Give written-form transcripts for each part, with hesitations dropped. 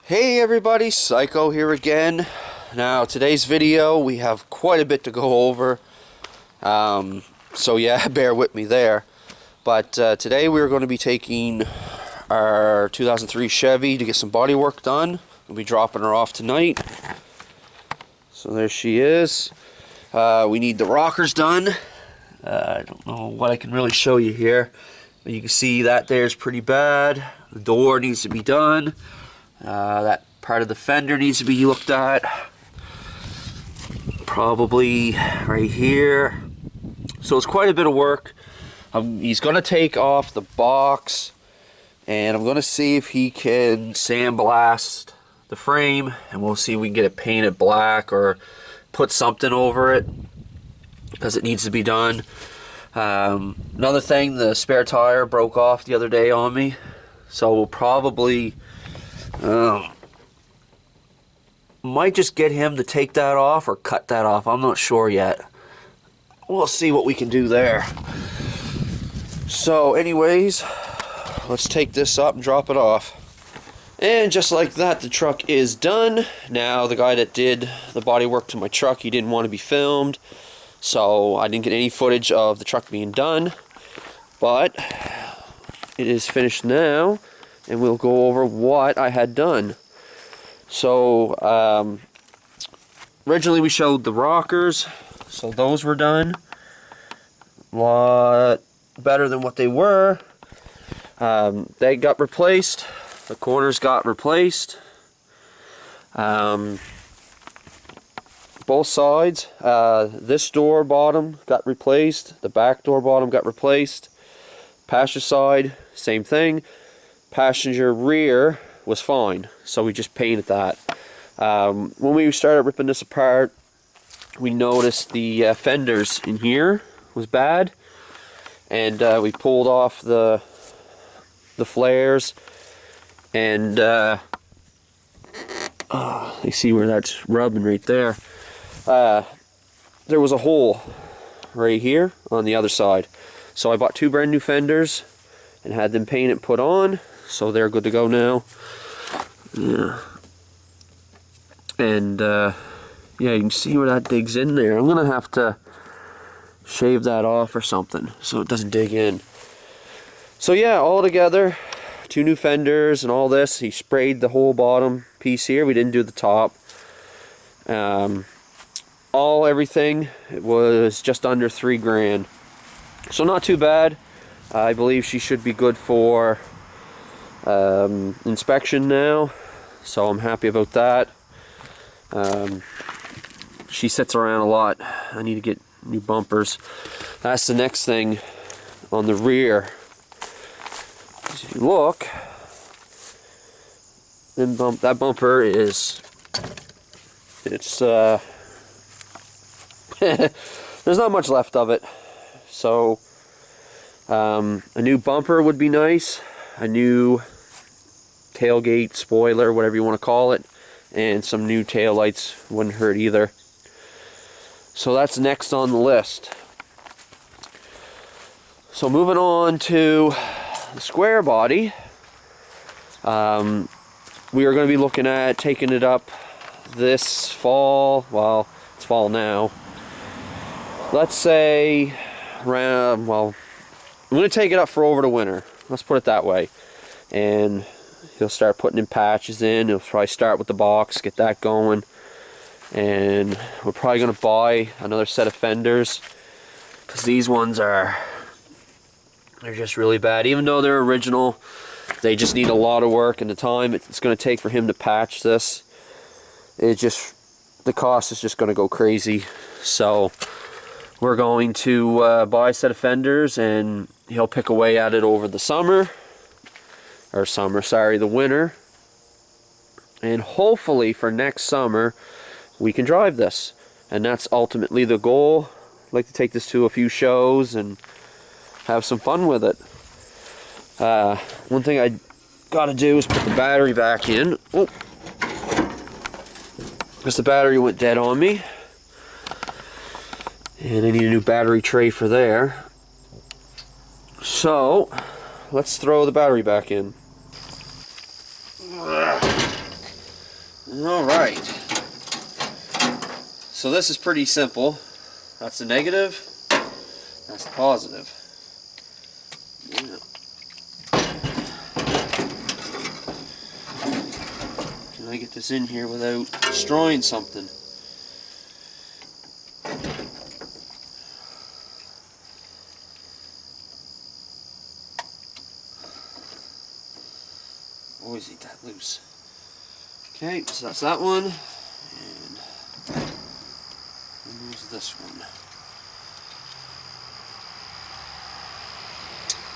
Hey everybody, Psycho here again. Now today's video we have quite a bit to go over, so yeah, bear with me there. But today we're going to be taking our 2003 Chevy to get some body work done. We'll be dropping her off tonight. So there she is. We need the rockers done. I don't know what I can really show you here, but you can see that there's pretty bad. The door needs to be done. That part of the fender needs to be looked at. Probably right here. So it's quite a bit of work. He's going to take off the box, and I'm going to see if he can sandblast the frame, and we'll see if we can get it painted black or put something over it, because it needs to be done. Another thing, the spare tire broke off the other day on me, so we'll probably might just get him to take that off or cut that off. I'm not sure yet. We'll see what we can do there. So anyways, let's take this up and drop it off. And just like that, the truck is done. Now the guy that did the body work to my truck, he didn't want to be filmed, so I didn't get any footage of the truck being done. But it is finished now, and we'll go over what I had done. So originally we showed the rockers, so those were done. A lot better than what they were. They got replaced. The corners got replaced. Both sides. This door bottom got replaced. The back door bottom got replaced. Passenger side, same thing. Passenger rear was fine, so we just painted that. When we started ripping this apart, we noticed the fenders in here was bad, and we pulled off the flares, and you see where that's rubbing right there. There was a hole right here on the other side, so I bought two brand new fenders and had them painted, put on, so they're good to go now. Yeah. And yeah, you can see where that digs in there. I'm gonna have to shave that off or something so it doesn't dig in. So yeah, all together, two new fenders and all this. He sprayed the whole bottom piece here. We didn't do the top. Everything, it was just under $3 grand. So not too bad. I believe she should be good for inspection now, so I'm happy about that. She sits around a lot. I need to get new bumpers. That's the next thing on the rear. If you look, then that bumper is, it's there's not much left of it, so a new bumper would be nice, a new tailgate, spoiler, whatever you want to call it, and some new tail lights wouldn't hurt either. So that's next on the list. So moving on to the square body, we are going to be looking at taking it up this fall. Well, it's fall now. Let's say around, well, I'm going to take it up for over the winter. Let's put it that way. And he'll start putting in patches in. He'll probably start with the box, get that going. And we're probably going to buy another set of fenders, because these ones they're just really bad. Even though they're original, they just need a lot of work, and the time it's going to take for him to patch this, the cost is just going to go crazy. So we're going to buy a set of fenders, and he'll pick away at it over the the winter. And hopefully for next summer, we can drive this. And that's ultimately the goal. I'd like to take this to a few shows and have some fun with it. One thing I gotta do is put the battery back in. Oh, because the battery went dead on me. And I need a new battery tray for there. So let's throw the battery back in. Alright. So this is pretty simple. That's the negative. That's the positive. Yeah. Can I get this in here without destroying something? Always eat that loose. Okay, so that's that one. And there's this one.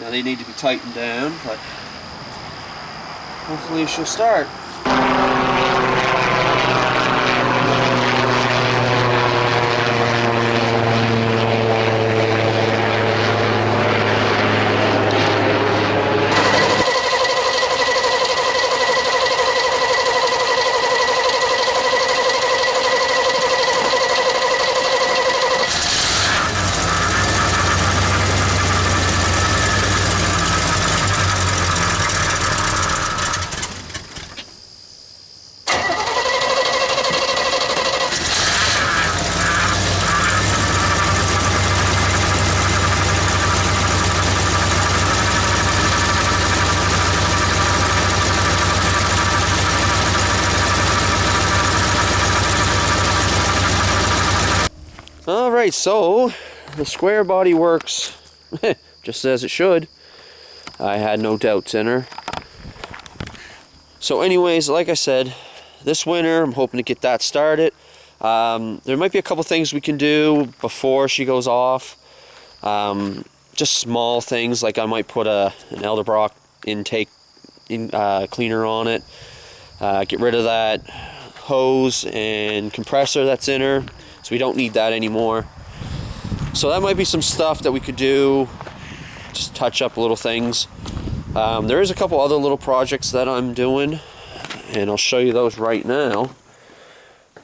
Now they need to be tightened down, but hopefully she'll start. Alright, so the square body works just as it should. I had no doubts in her. So anyways, like I said, this winter I'm hoping to get that started. There might be a couple things we can do before she goes off. Just small things, like I might put an Elderbrock intake cleaner on it. Get rid of that hose and compressor that's in her, so we don't need that anymore. So that might be some stuff that we could do, just touch up little things. There is a couple other little projects that I'm doing, and I'll show you those right now.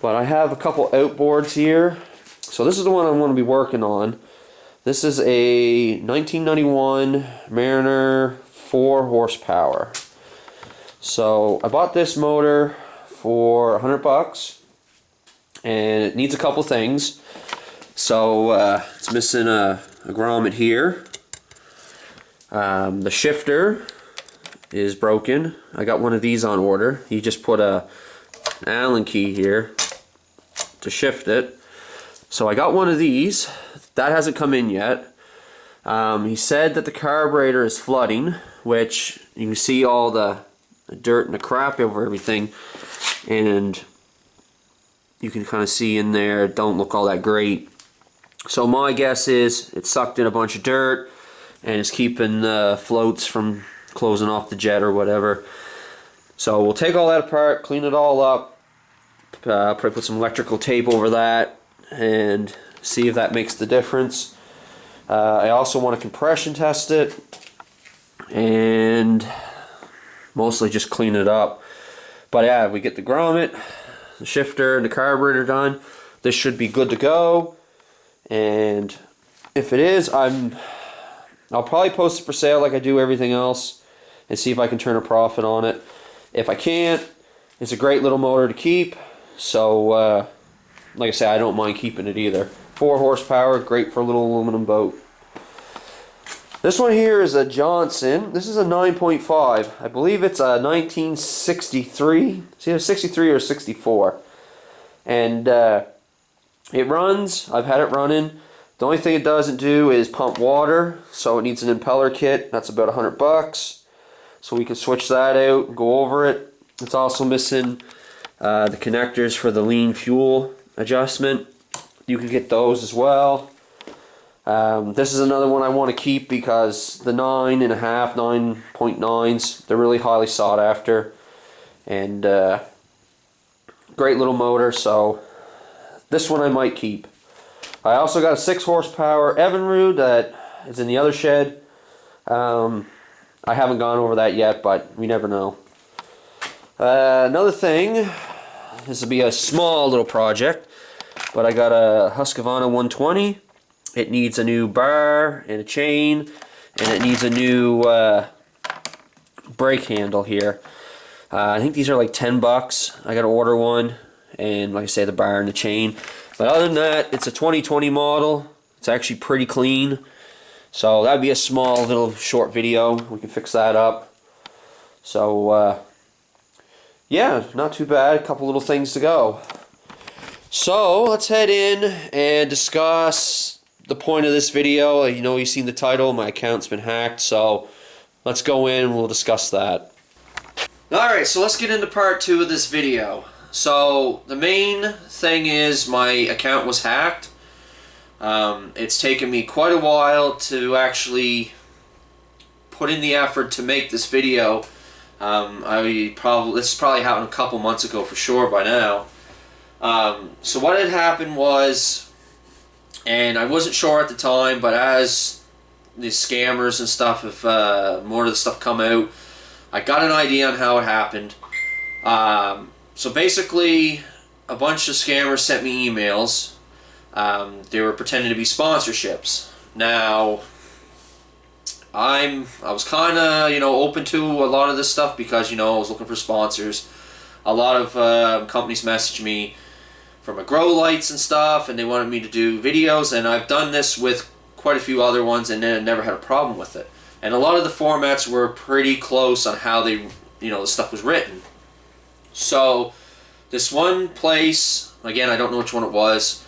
But I have a couple outboards here. So this is the one I'm going to be working on. This is a 1991 Mariner 4 horsepower. So I bought this motor for $100, and it needs a couple things. So it's missing a grommet here. The shifter is broken. I got one of these on order. He just put an Allen key here to shift it. So I got one of these. That hasn't come in yet. He said that the carburetor is flooding, which you can see all the dirt and the crap over everything, and you can kind of see in there, don't look all that great. So my guess is it sucked in a bunch of dirt and it's keeping the floats from closing off the jet or whatever. So we'll take all that apart, clean it all up, probably put some electrical tape over that and see if that makes the difference. I also want to compression test it and mostly just clean it up. But yeah, if we get the grommet, the shifter, and the carburetor done, this should be good to go. And if it is, I'll probably post it for sale like I do everything else and see if I can turn a profit on it. If I can't, it's a great little motor to keep. So like I say, I don't mind keeping it either. 4 horsepower, great for a little aluminum boat. This one here is a Johnson. This is a 9.5. I believe it's a 1963. It's either 63 or 64. And it runs. I've had it running. The only thing it doesn't do is pump water, so it needs an impeller kit. That's about $100. So we can switch that out and go over it. It's also missing the connectors for the lean fuel adjustment. You can get those as well. This is another one I want to keep because the 9.5, 9.9s, they're really highly sought after. And great little motor, so this one I might keep. I also got a 6 horsepower Evinrude that is in the other shed. I haven't gone over that yet, but we never know. Another thing, this will be a small little project, but I got a Husqvarna 120. It needs a new bar and a chain, and it needs a new brake handle here. I think these are like 10 bucks. I gotta order one, and like I say, the bar and the chain. But other than that, it's a 2020 model. It's actually pretty clean. So that'd be a small little short video. We can fix that up. So yeah, not too bad. A couple little things to go. So let's head in and discuss the point of this video. You know, you've seen the title. My account's been hacked. So let's go in and we'll discuss that. Alright, so let's get into part 2 of this video. So the main thing is my account was hacked. It's taken me quite a while to actually put in the effort to make this video. This probably happened a couple months ago for sure by now. So what had happened was, and I wasn't sure at the time, but as the scammers and stuff have more of the stuff come out, I got an idea on how it happened. So basically, a bunch of scammers sent me emails. They were pretending to be sponsorships. Now, I was kind of, open to a lot of this stuff because, I was looking for sponsors. A lot of companies messaged me for my grow lights and stuff, and they wanted me to do videos, and I've done this with quite a few other ones, and then never had a problem with it. And a lot of the formats were pretty close on how they, the stuff was written. So, this one place, again, I don't know which one it was,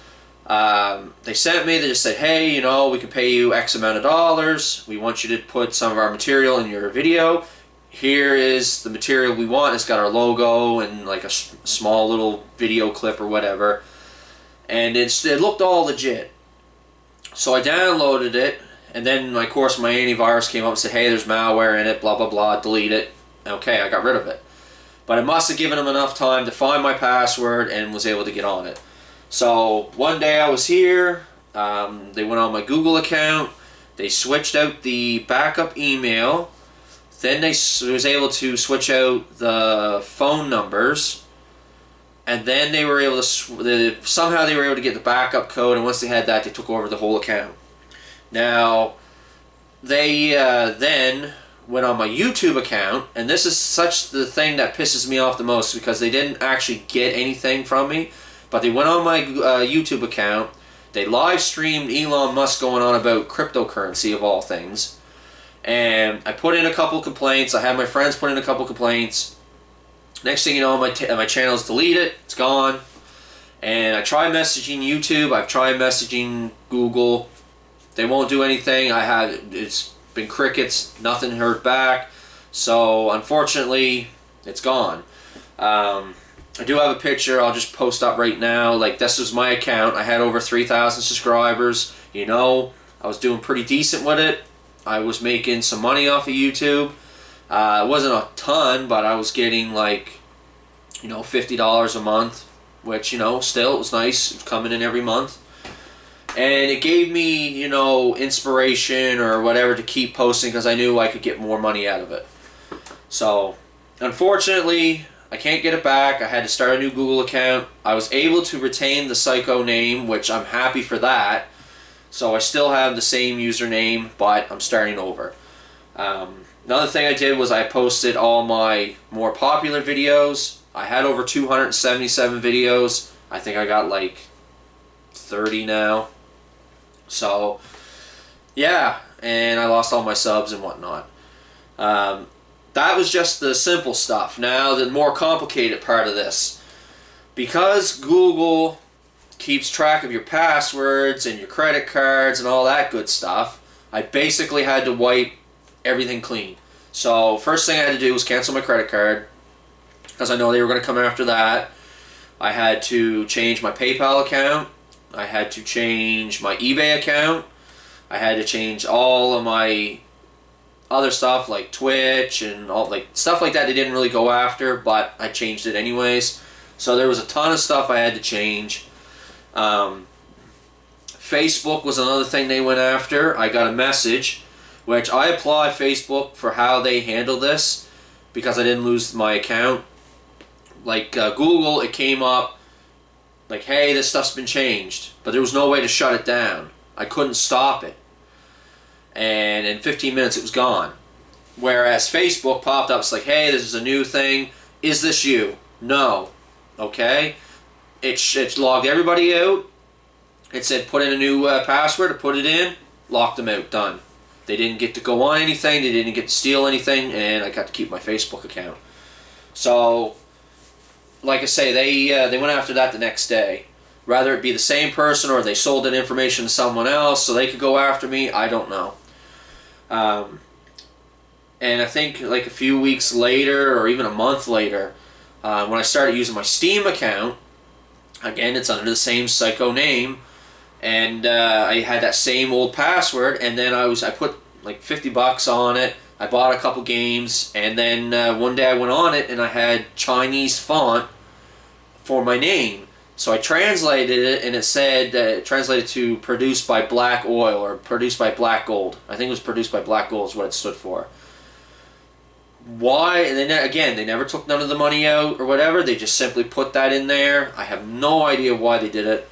they sent me, they just said, hey, we can pay you X amount of dollars. We want you to put some of our material in your video. Here is the material we want. It's got our logo and like a small little video clip or whatever. And it looked all legit. So I downloaded it. And then, of course, my antivirus came up and said, hey, there's malware in it, blah, blah, blah, delete it. Okay, I got rid of it. But I must have given them enough time to find my password and was able to get on it. So, one day I was here, they went on my Google account, they switched out the backup email, then they was able to switch out the phone numbers, and then they were able to, somehow they were able to get the backup code, and once they had that, they took over the whole account. Now, they then went on my YouTube account, and this is such the thing that pisses me off the most because they didn't actually get anything from me, but they went on my YouTube account, they live streamed Elon Musk going on about cryptocurrency of all things, and I put in a couple complaints, I had my friends put in a couple complaints. Next thing you know, my channel's deleted, it's gone, and I tried messaging YouTube, I've tried messaging Google. They won't do anything. It's been crickets, nothing heard back. So unfortunately, it's gone. I do have a picture. I'll just post up right now. Like, this was my account. I had over 3,000 subscribers. I was doing pretty decent with it. I was making some money off of YouTube. It wasn't a ton, but I was getting like, $50 a month, which, still it was nice. It was coming in every month. And it gave me, inspiration or whatever to keep posting because I knew I could get more money out of it. So, unfortunately, I can't get it back. I had to start a new Google account. I was able to retain the Psycho name, which I'm happy for that. So I still have the same username, but I'm starting over. Another thing I did was I posted all my more popular videos. I had over 277 videos. I think I got like 30 now. So, yeah, and I lost all my subs and whatnot. That was just the simple stuff. Now, the more complicated part of this. Because Google keeps track of your passwords and your credit cards and all that good stuff, I basically had to wipe everything clean. So, first thing I had to do was cancel my credit card, because I know they were going to come after that. I had to change my PayPal account. I had to change my eBay account. I had to change all of my other stuff like Twitch and all stuff like that they didn't really go after, but I changed it anyways. So there was a ton of stuff I had to change. Facebook was another thing they went after. I got a message, which I applaud Facebook for how they handled this because I didn't lose my account. Like Google, it came up like, hey, this stuff's been changed, but there was no way to shut it down. I couldn't stop it. And in 15 minutes, it was gone. Whereas Facebook popped up, it's like, hey, this is a new thing. Is this you? No. Okay. It logged everybody out. It said put in a new password. I put it in. Locked them out. Done. They didn't get to go on anything. They didn't get to steal anything, and I got to keep my Facebook account. So, like I say, they went after that the next day. Rather it be the same person or they sold that information to someone else so they could go after me, I don't know. And I think like a few weeks later or even a month later, when I started using my Steam account, again, it's under the same psycho name, and I had that same old password, and then I put like $50 on it. I bought a couple games, and then one day I went on it and I had Chinese font for my name. So I translated it, and it said, translated to produced by Black Oil, or produced by Black Gold. I think it was produced by Black Gold is what it stood for. Why? And then again, they never took none of the money out or whatever. They just simply put that in there. I have no idea why they did it.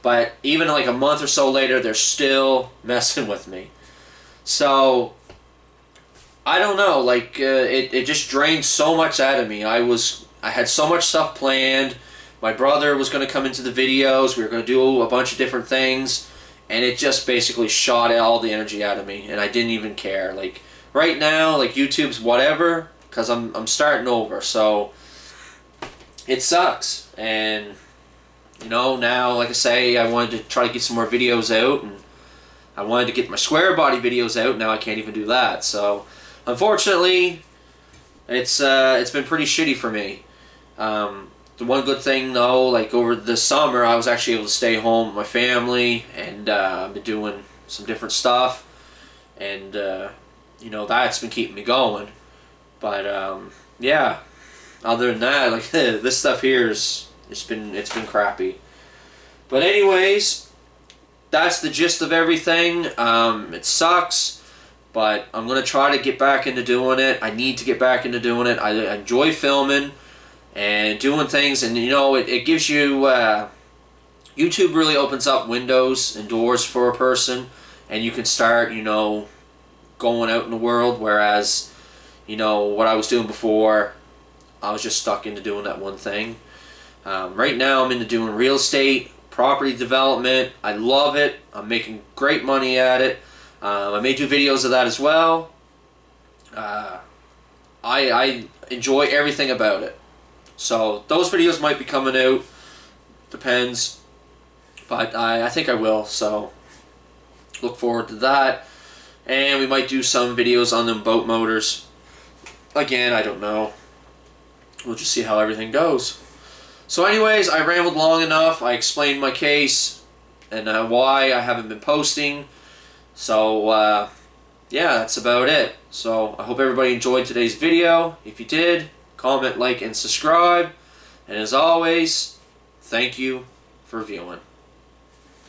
But even like a month or so later, they're still messing with me. So, I don't know. Like, it just drained so much out of me. I had so much stuff planned. My brother was going to come into the videos. We were going to do a bunch of different things. And it just basically shot all the energy out of me. And I didn't even care. Like, right now, like, YouTube's whatever. Because I'm starting over. So, it sucks. And, you know, now, like I say, I wanted to try to get some more videos out. And I wanted to get my square body videos out. Now I can't even do that. So, unfortunately, it's been pretty shitty for me. The one good thing, though, like over the summer, I was actually able to stay home with my family, and I've been doing some different stuff, and you know, that's been keeping me going. But yeah, other than that, like this stuff here it's been crappy. But anyways, that's the gist of everything. It sucks, but I'm gonna try to get back into doing it. I need to get back into doing it. I enjoy filming and doing things, and you know, it gives you YouTube really opens up windows and doors for a person, and you can start, you know, going out in the world, whereas, you know, what I was doing before, I was just stuck into doing that one thing. Right now I'm into doing real estate, property development. I love it. I'm making great money at it. I may do videos of that as well. I enjoy everything about it. So those videos might be coming out, depends, but I think I will, so look forward to that. And we might do some videos on them boat motors. Again, I don't know. We'll just see how everything goes. So anyways, I rambled long enough. I explained my case and why I haven't been posting. So yeah, that's about it. So I hope everybody enjoyed today's video. If you did, comment, like, and subscribe. And as always, thank you for viewing.